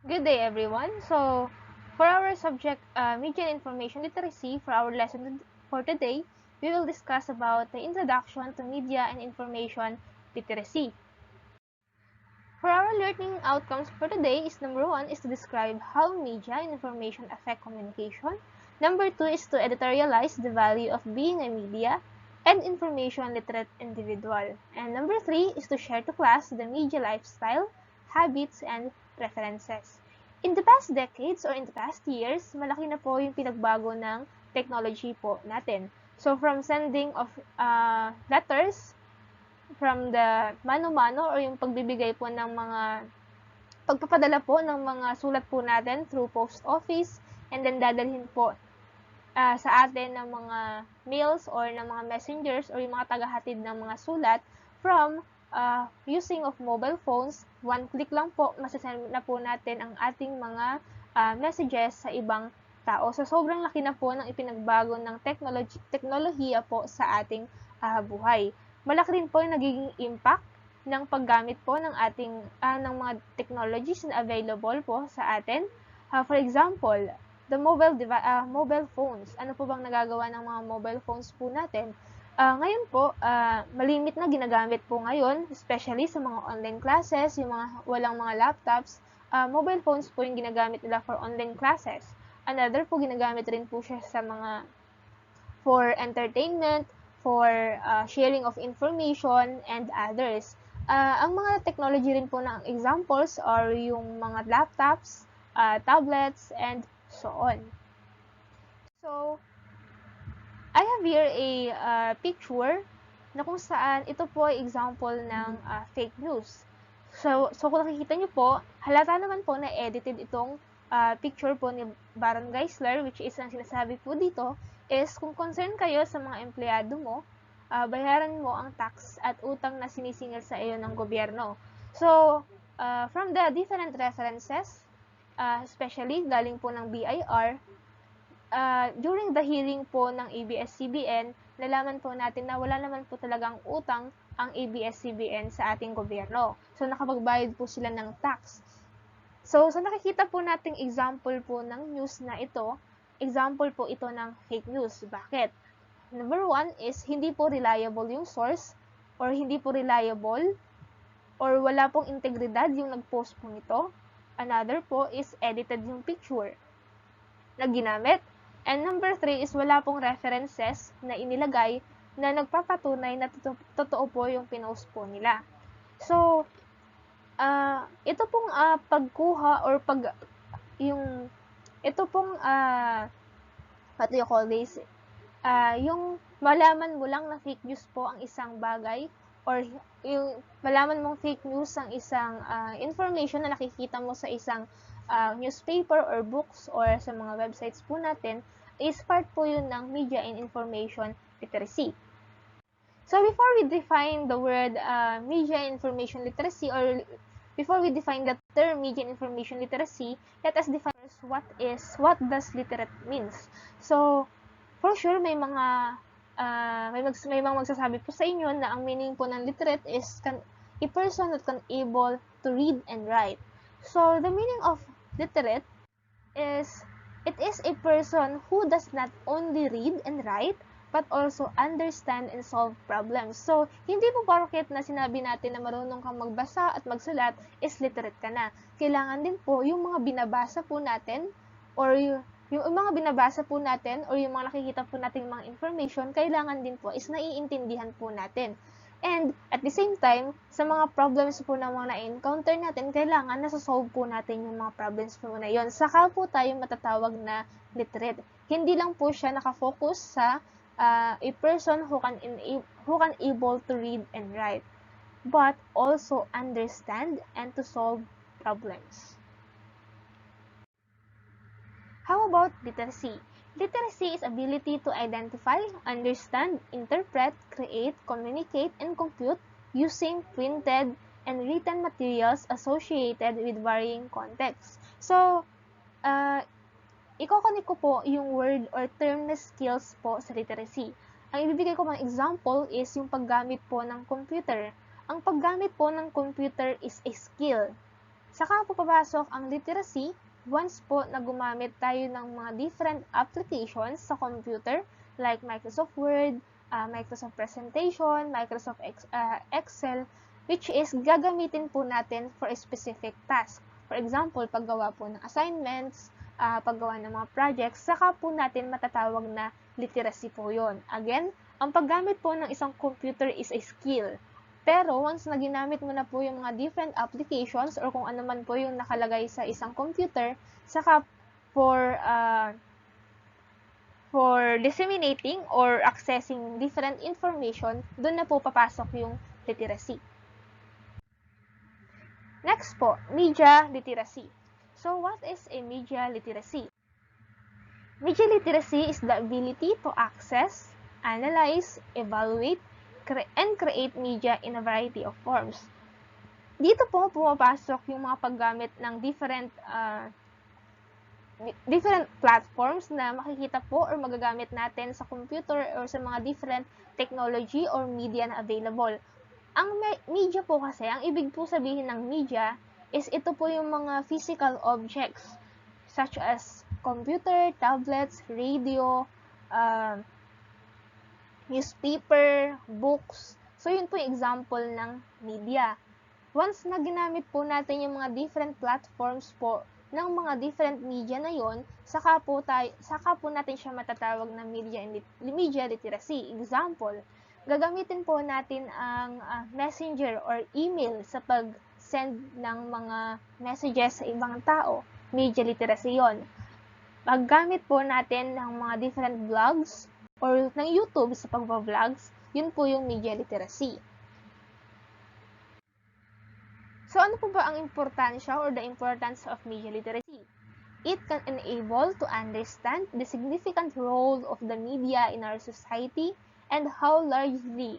Good day, everyone. So, for our subject, Media and Information Literacy, for our lesson for today, we will discuss about the introduction to media and information literacy. For our learning outcomes for today is number 1 is to describe how media and information affect communication. Number 2 is to editorialize the value of being a media and information literate individual. And number 3 is to share to class the media lifestyle, habits, and preferences. In the past decades or in the past years, malaki na po yung pinagbago ng technology po natin. So from sending of letters from the mano-mano or yung pagbibigay po ng pagpapadala po ng mga sulat po natin through post office and then dadalhin po sa atin ng mga mails or ng mga messengers or yung mga tagahatid ng mga sulat from using of mobile phones. One click lang po, masasend na po natin ang ating mga messages sa ibang tao. So, sobrang laki na po ng ipinagbago ng teknolohiya po sa ating buhay. Malaki rin po yung nagiging impact ng paggamit po ng ating ng mga technologies na available po sa atin. For example, the mobile phones. Ano po bang nagagawa ng mga mobile phones po natin? Ngayon po, malimit na ginagamit po ngayon, especially sa mga online classes, yung mga walang mga laptops, mobile phones po yung ginagamit nila for online classes. Another po, ginagamit rin po siya sa for entertainment, for sharing of information, and others. Ang mga technology rin po ng examples are yung mga laptops, tablets, and so on. So, I have here a picture na kung saan ito po ay example ng fake news. So kung nakikita nyo po, halata naman po na edited itong picture po ni Baron Geisler, which is ang sinasabi po dito is kung concern kayo sa mga empleyado mo, bayaran mo ang tax at utang na sinisingil sa iyo ng gobyerno. So, from the different references, especially galing po ng BIR, during the hearing po ng ABS-CBN, nalaman po natin na wala naman po talagang utang ang ABS-CBN sa ating gobyerno. So, nakapagbayad po sila ng tax. So, nakikita po nating example po ng news na ito, example po ito ng fake news. Bakit? Number 1 is hindi po reliable yung source or hindi po reliable or wala pong integridad yung nag-post po nito. Another po is edited yung picture na ginamit. And number 3 is wala pong references na inilagay na nagpapatunay na totoo po yung pinost po nila. So, ito pong pagkuha or ito pong what do you call this? Yung malaman mo lang na fake news po ang isang bagay or yung malaman mong fake news ang isang information na nakikita mo sa isang newspaper or books or sa mga websites po natin is part po yun ng media and information literacy. So before we define the word media and information literacy or before we define the term media and information literacy, let us define first what does literate means. So for sure may mga magsasabi po sa inyo na ang meaning po ng literate is a person that can able to read and write. So the meaning of literate is it is a person who does not only read and write but also understand and solve problems. So, hindi po porket na sinabi natin na marunong kang magbasa at magsulat is literate ka na. Kailangan din po yung mga binabasa po natin or yung mga binabasa po natin or yung mga nakikita po nating mga information, kailangan din po is naiintindihan po natin. And at the same time, sa mga problems po na mga na-encounter natin, kailangan nasa-solve po natin yung mga problems po na yon. Saka po tayo matatawag na literate. Hindi lang po siya nakafocus sa a person who can able to read and write, but also understand and to solve problems. How about literacy? Literacy is ability to identify, understand, interpret, create, communicate, and compute using printed and written materials associated with varying contexts. So, iko-connect ko po yung word or term na skills po sa literacy. Ang ibibigay ko mga example is yung paggamit po ng computer. Ang paggamit po ng computer is a skill. Saka po papasok ang literacy once po na gumamit tayo ng mga different applications sa computer like Microsoft Word, Microsoft Presentation, Microsoft Excel, which is gagamitin po natin for a specific task. For example, paggawa po ng assignments, paggawa ng mga projects, saka po natin matatawag na literacy po yon. Again, ang paggamit po ng isang computer is a skill. Pero once na ginamit mo na po yung mga different applications or kung ano man po yung nakalagay sa isang computer, saka for disseminating or accessing different information, doon na po papasok yung literacy. Next po, media literacy. So what is a media literacy? Media literacy is the ability to access, analyze, evaluate, and create media in a variety of forms. Dito po pumapasok yung mga paggamit ng different platforms na makikita po or magagamit natin sa computer or sa mga different technology or media na available. Ang media po kasi, ang ibig po sabihin ng media is ito po yung mga physical objects such as computer, tablets, radio, newspaper, books. So, yun po yung example ng media. Once na ginamit po natin yung mga different platforms po ng mga different media na yon, saka po natin siya matatawag na media literacy. Example, gagamitin po natin ang messenger or email sa pag-send ng mga messages sa ibang tao. Media literacy yon. Paggamit po natin ng mga different blogs or ng YouTube sa pagba-vlogs, yun po yung media literacy. So, ano po ba ang importansya or the importance of media literacy? It can enable to understand the significant role of the media in our society and how largely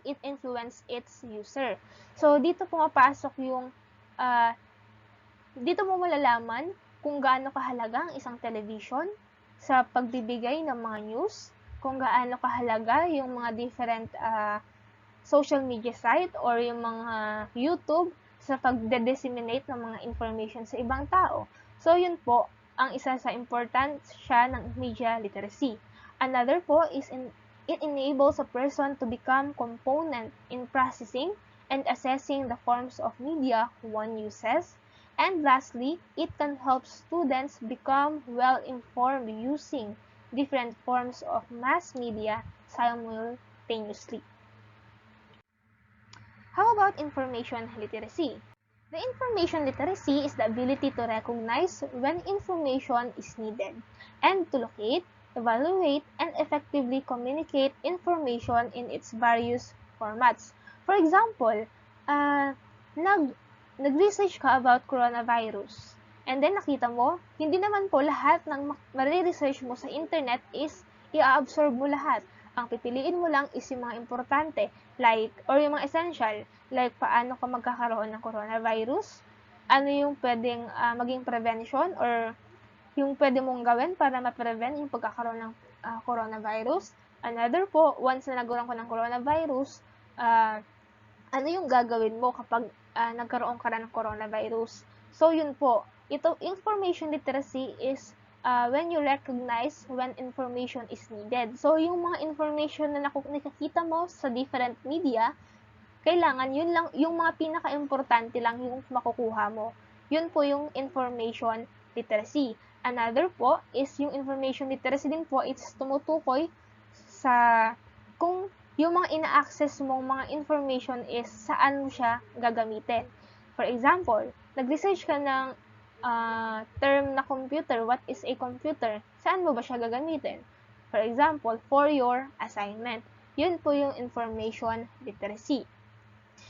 it influences its user. So, dito pumapasok yung dito mo malalaman kung gaano kahalaga ang isang television sa pagbibigay ng mga news, kung gaano kahalaga yung mga different social media site or yung mga YouTube sa pagde-disseminate ng mga information sa ibang tao. So, yun po ang isa sa importansya ng media literacy. Another po is it enables a person to become component in processing and assessing the forms of media one uses. And lastly, it can help students become well-informed using different forms of mass media simultaneously. How about information literacy? The information literacy is the ability to recognize when information is needed and to locate, evaluate, and effectively communicate information in its various formats. For example, nag-research ka about coronavirus and then nakita mo, hindi naman po lahat ng mariresearch mo sa internet is i-absorb mo lahat. Ang pipiliin mo lang is yung mga importante, or yung mga essential, like paano ka magkakaroon ng coronavirus, ano yung pwedeng maging prevention, or yung pwede mong gawin para ma-prevent yung pagkakaroon ng coronavirus. Another po, once na nagkaroon ko ng coronavirus, ano yung gagawin mo kapag nagkaroon ka na ng coronavirus. So, yun po. Ito, information literacy is when you recognize when information is needed. So, yung mga information na nakikita mo sa different media, kailangan yun lang, yung mga pinaka-importante lang yung makukuha mo. Yun po yung information literacy. Another po is yung information literacy din po, it's tumutukoy sa kung yung mga ina-access mong mga information is saan mo siya gagamitin. For example, nag-research ka ng term na computer, what is a computer? Saan mo ba siya gagamitin? For example, for your assignment. Yun po yung information literacy.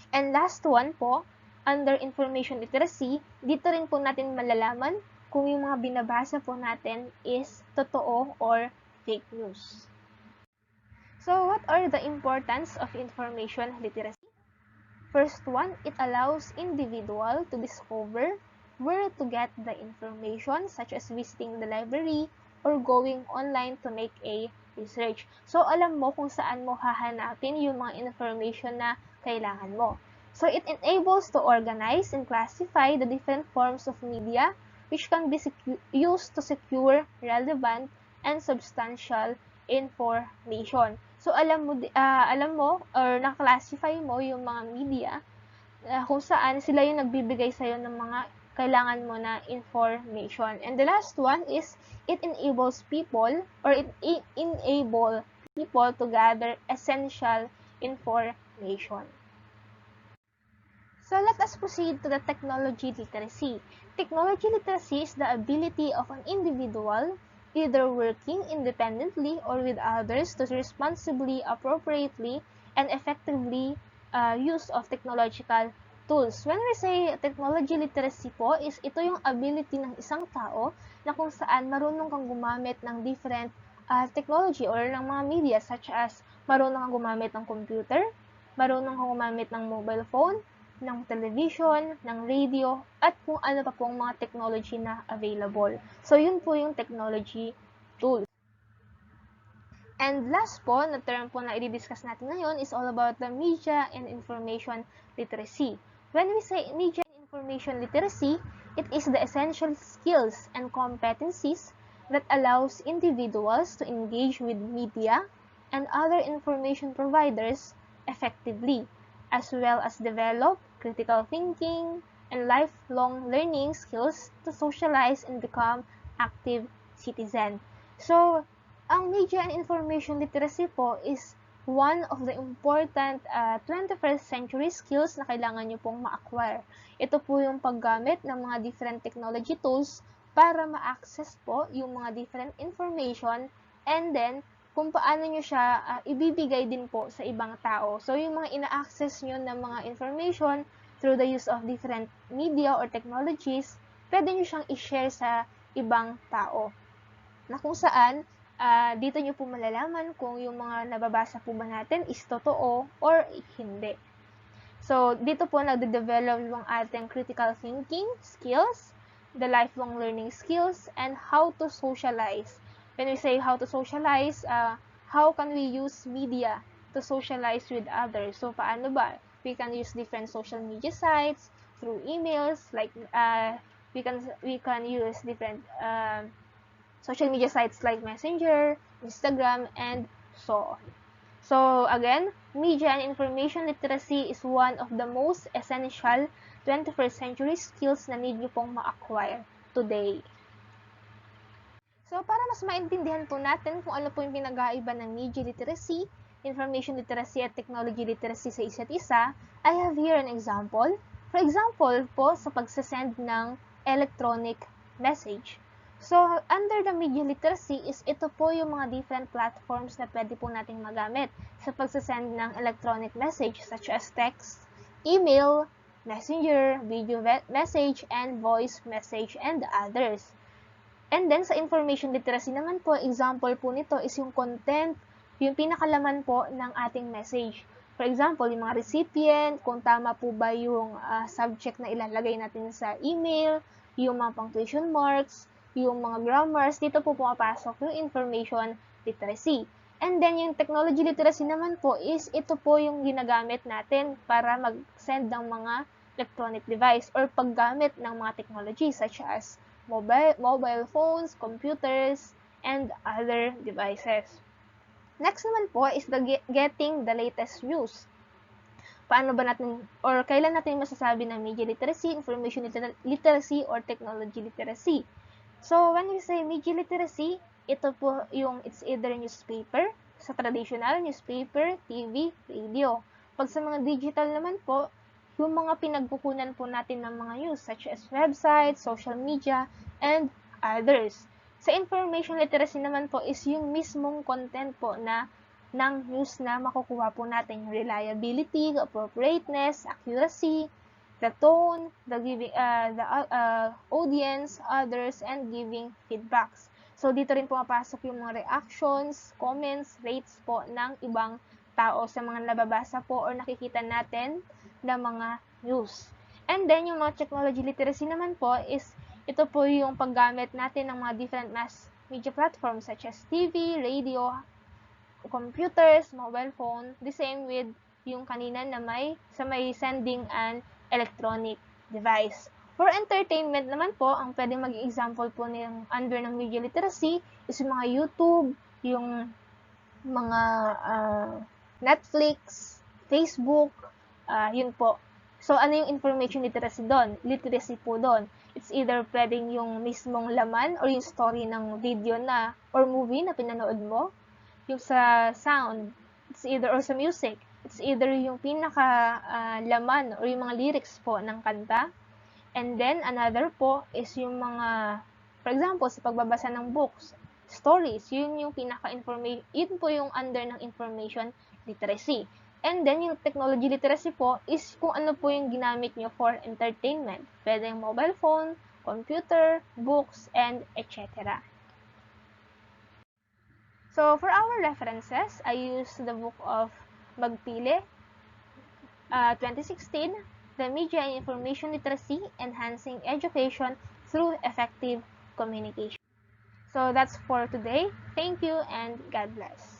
And last one po, under information literacy, dito rin po natin malalaman kung yung mga binabasa po natin is totoo or fake news. So, what are the importance of information literacy? First one, it allows individual to discover where to get the information, such as visiting the library or going online to make a research. So, alam mo kung saan mo hahanapin yung mga information na kailangan mo. So it enables to organize and classify the different forms of media which can be used to secure relevant and substantial information. So alam mo or na-classify mo yung mga media kung saan sila yung nagbibigay sa'yo ng mga kailangan mo na information. And the last one is it enables people or it enable people to gather essential information. So let us proceed to the technology literacy. Technology literacy is the ability of an individual, either working independently or with others, to responsibly, appropriately, and effectively use of technological tools. When we say technology literacy po, is ito yung ability ng isang tao na kung saan marunong kang gumamit ng different technology or ng mga media such as marunong kang gumamit ng computer, marunong kang gumamit ng mobile phone, ng television, ng radio, at kung ano pa pong mga technology na available. So, yun po yung technology tools. And last po, na term po na i-discuss natin ngayon is all about the media and information literacy. When we say media and information literacy, it is the essential skills and competencies that allows individuals to engage with media and other information providers effectively, as well as develop critical thinking and lifelong learning skills to socialize and become active citizen. So, ang media and information literacy po is one of the important 21st century skills na kailangan nyo pong ma-acquire. Ito po yung paggamit ng mga different technology tools para ma-access po yung mga different information and then kung paano nyo siya ibibigay din po sa ibang tao. So, yung mga ina-access nyo ng mga information through the use of different media or technologies, pwede nyo siyang i-share sa ibang tao. Na kung saan, dito nyo po malalaman kung yung mga nababasa po ba natin is totoo or hindi. So, dito po nagde-develop yung ating critical thinking skills, the lifelong learning skills, and how to socialize. When we say how to socialize, how can we use media to socialize with others? So, paano ba? We can use different social media sites through emails, like we can use different social media sites like Messenger, Instagram, and so on. So, again, media and information literacy is one of the most essential 21st century skills na need nyo pong ma-acquire today. So, para mas maintindihan po natin kung ano po yung pinag-aiba ng media literacy, information literacy, at technology literacy sa isa't isa, I have here an example. For example po, sa pagsasend ng electronic message. So, under the media literacy is ito po yung mga different platforms na pwede po nating magamit sa pagsasend ng electronic message such as text, email, messenger, video message, and voice message, and others. And then, sa information literacy naman po, example po nito is yung content, yung pinakalaman po ng ating message. For example, yung mga recipient, kung tama po ba yung subject na ilalagay natin sa email, yung mga punctuation marks, yung mga grammars, dito po pumapasok yung information literacy. And then, yung technology literacy naman po is ito po yung ginagamit natin para mag-send ng mga electronic device or paggamit ng mga technology such as mobile phones, computers, and other devices. Next naman po is getting the latest news. Paano ba natin, or kailan natin masasabi na media literacy, information literacy, or technology literacy? So, when we say media literacy, ito po yung it's either newspaper, sa traditional newspaper, TV, radio. Pag sa mga digital naman po, yung mga pinagkukunan po natin ng mga news such as websites, social media, and others. Sa information literacy naman po is yung mismong content po na ng news na makukuha po natin. Yung reliability, appropriateness, accuracy, the tone, the audience, others, and giving feedbacks. So, dito rin pumapasok yung mga reactions, comments, rates po ng ibang tao sa mga nababasa po or nakikita natin na mga news. And then, yung mga technology literacy naman po is ito po yung paggamit natin ng mga different mass media platforms such as TV, radio, computers, mobile phone, the same with yung kanina na sa may sending an electronic device. For entertainment naman po, ang pwedeng maging example po ng under ng media literacy is yung mga YouTube, yung mga Netflix, Facebook, yun po. So, ano yung information literacy doon? Literacy po doon. It's either pwedeng yung mismong laman or yung story ng video na or movie na pinanood mo. Yung sa sound, it's either or sa music, it's either yung pinaka laman or yung mga lyrics po ng kanta. And then, another po is yung mga, for example, sa pagbabasa ng books, stories, yun yung pinaka-information, yun po yung under ng information literacy. And then, yung technology literacy po is kung ano po yung ginamit nyo for entertainment. Pwede yung mobile phone, computer, books, and etc. So, for our references, I used the book of Magpile, 2016, The Media and Information Literacy, Enhancing Education Through Effective Communication. So, that's for today. Thank you and God bless.